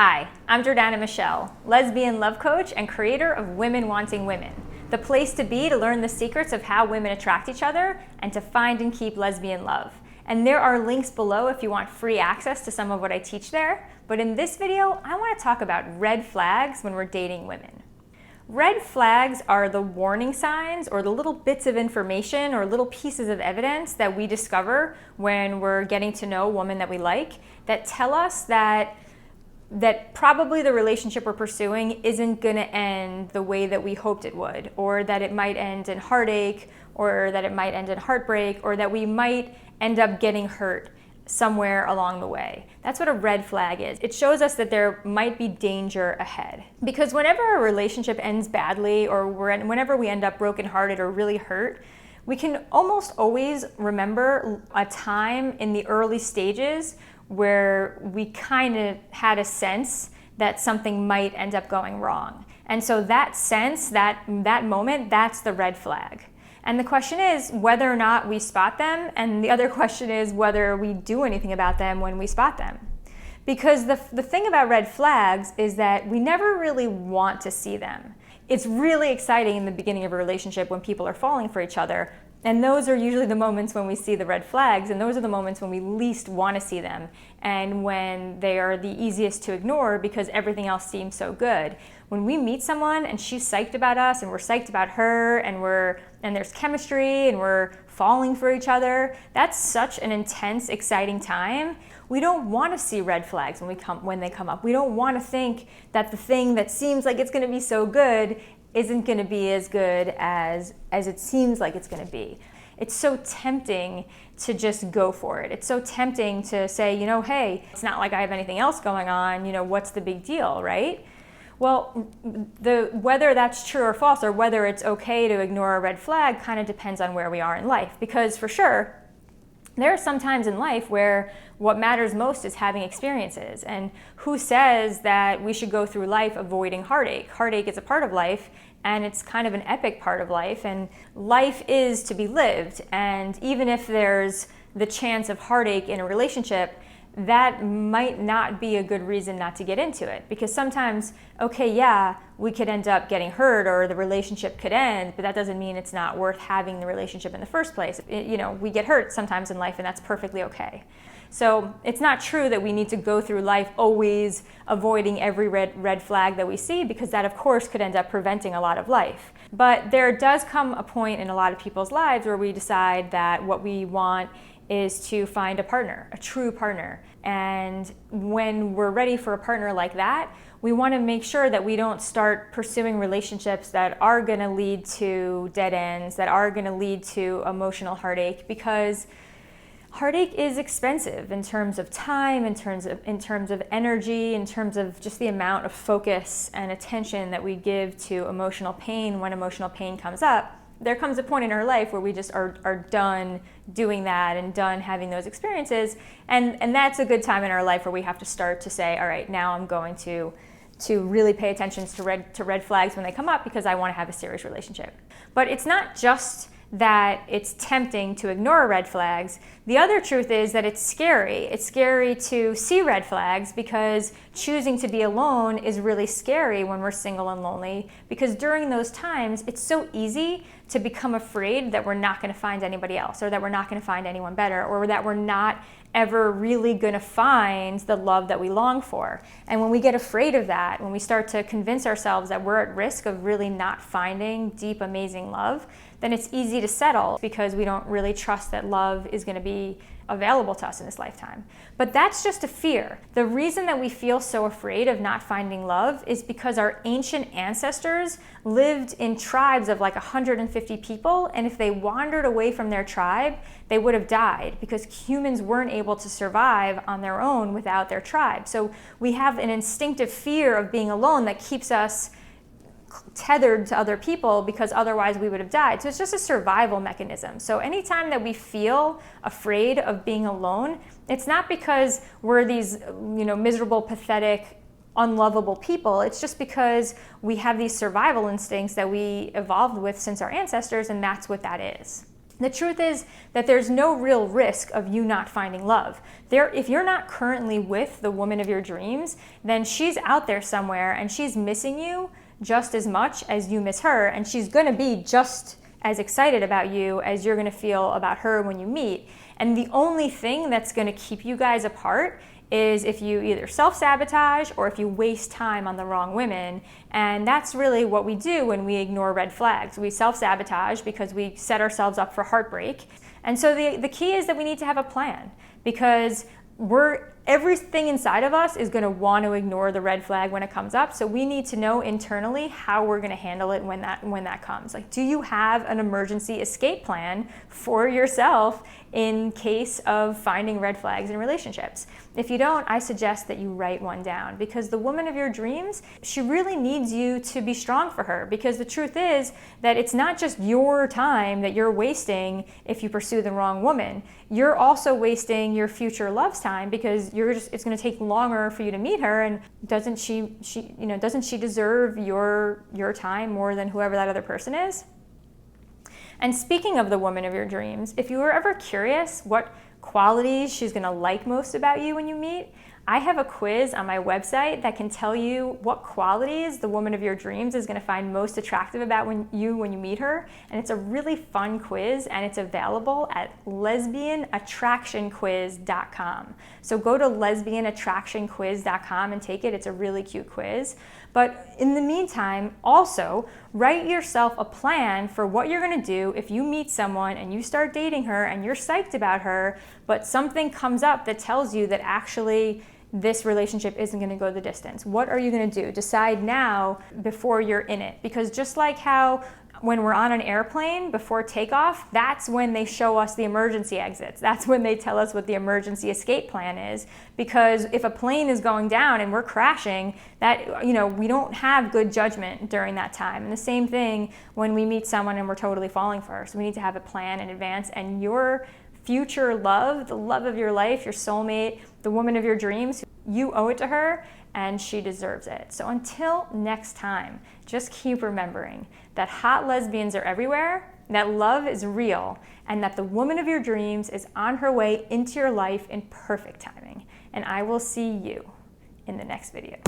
Hi, I'm Jordana Michelle, lesbian love coach and creator of Women Wanting Women, the place to be to learn the secrets of how women attract each other and to find and keep lesbian love. And there are links below if you want free access to some of what I teach there. But in this video, I want to talk about red flags when we're dating women. Red flags are the warning signs or the little bits of information or little pieces of evidence that we discover when we're getting to know a woman that we like that tell us that probably the relationship we're pursuing isn't going to end the way that we hoped it would, or that it might end in heartache, or that it might end in heartbreak, or that we might end up getting hurt somewhere along the way. That's what a red flag is. It shows us that there might be danger ahead. Because whenever a relationship ends badly, or whenever we end up brokenhearted or really hurt, we can almost always remember a time in the early stages where we kind of had a sense that something might end up going wrong. And so that sense, that moment, that's the red flag. And the question is whether or not we spot them, and the other question is whether we do anything about them when we spot them. Because the thing about red flags is that we never really want to see them. It's really exciting in the beginning of a relationship when people are falling for each other. And those are usually the moments when we see the red flags, and those are the moments when we least want to see them, and when they are the easiest to ignore because everything else seems so good. When we meet someone and she's psyched about us and we're psyched about her, and there's chemistry and we're falling for each other, that's such an intense, exciting time. We don't want to see red flags when they come up. We don't want to think that the thing that seems like it's going to be so good isn't going to be as good as it seems like it's going to be. It's so tempting to just go for it. It's so tempting to say, hey, it's not like I have anything else going on, what's the big deal, right? Well, whether that's true or false, or whether it's okay to ignore a red flag, kind of depends on where we are in life. Because for sure, there are some times in life where what matters most is having experiences. And who says that we should go through life avoiding heartache? Heartache is a part of life, and it's kind of an epic part of life. And life is to be lived. And even if there's the chance of heartache in a relationship, that might not be a good reason not to get into it. Because sometimes, okay, yeah, we could end up getting hurt or the relationship could end, but that doesn't mean it's not worth having the relationship in the first place. We get hurt sometimes in life, and that's perfectly okay. So it's not true that we need to go through life always avoiding every red flag that we see, because that, of course, could end up preventing a lot of life. But there does come a point in a lot of people's lives where we decide that what we want is to find a partner, a true partner. And when we're ready for a partner like that, we want to make sure that we don't start pursuing relationships that are going to lead to dead ends, that are going to lead to emotional heartache, because heartache is expensive in terms of time, in terms of energy, in terms of just the amount of focus and attention that we give to emotional pain when emotional pain comes up. There comes a point in our life where we just are done doing that and done having those experiences. And that's a good time in our life where we have to start to say, all right, now I'm going to really pay attention to red flags when they come up, because I want to have a serious relationship. But it's not just that it's tempting to ignore red flags. The other truth is that it's scary. It's scary to see red flags, because choosing to be alone is really scary when we're single and lonely, because during those times, it's so easy to become afraid that we're not going to find anybody else, or that we're not going to find anyone better, or that we're not ever really going to find the love that we long for. And when we get afraid of that, when we start to convince ourselves that we're at risk of really not finding deep, amazing love, then it's easy to settle, because we don't really trust that love is going to be available to us in this lifetime. But that's just a fear. The reason that we feel so afraid of not finding love is because our ancient ancestors lived in tribes of like 150 people, and if they wandered away from their tribe, they would have died, because humans weren't able to survive on their own without their tribe. So we have an instinctive fear of being alone that keeps us tethered to other people, because otherwise we would have died. So it's just a survival mechanism. So anytime that we feel afraid of being alone, it's not because we're these, miserable, pathetic, unlovable people. It's just because we have these survival instincts that we evolved with since our ancestors, and that's what that is. The truth is that there's no real risk of you not finding love. If you're not currently with the woman of your dreams, then she's out there somewhere and she's missing you just as much as you miss her, and she's gonna be just as excited about you as you're gonna feel about her when you meet. And the only thing that's gonna keep you guys apart is if you either self-sabotage or if you waste time on the wrong women. And that's really what we do when we ignore red flags. We self-sabotage because we set ourselves up for heartbreak. And so the key is that we need to have a plan, because everything inside of us is going to want to ignore the red flag when it comes up. So we need to know internally how we're going to handle it when that comes. Like, do you have an emergency escape plan for yourself in case of finding red flags in relationships? If you don't, I suggest that you write one down, because the woman of your dreams, she really needs you to be strong for her, because the truth is that it's not just your time that you're wasting if you pursue the wrong woman. You're also wasting your future love's time, because it's going to take longer for you to meet her, and doesn't she deserve your time more than whoever that other person is? And speaking of the woman of your dreams, if you were ever curious what qualities she's gonna like most about you when you meet, I have a quiz on my website that can tell you what qualities the woman of your dreams is gonna find most attractive about when you meet her. And it's a really fun quiz, and it's available at lesbianattractionquiz.com. So go to lesbianattractionquiz.com and take it. It's a really cute quiz. But in the meantime, also write yourself a plan for what you're gonna do if you meet someone and you start dating her and you're psyched about her, but something comes up that tells you that actually this relationship isn't going to go the distance. What are you going to do? Decide now before you're in it. Because just like how when we're on an airplane before takeoff, that's when they show us the emergency exits. That's when they tell us what the emergency escape plan is. Because if a plane is going down and we're crashing, we don't have good judgment during that time. And the same thing when we meet someone and we're totally falling for her. So we need to have a plan in advance, and your future love, the love of your life, your soulmate, the woman of your dreams, you owe it to her, and she deserves it. So until next time, just keep remembering that hot lesbians are everywhere, that love is real, and that the woman of your dreams is on her way into your life in perfect timing. And I will see you in the next video.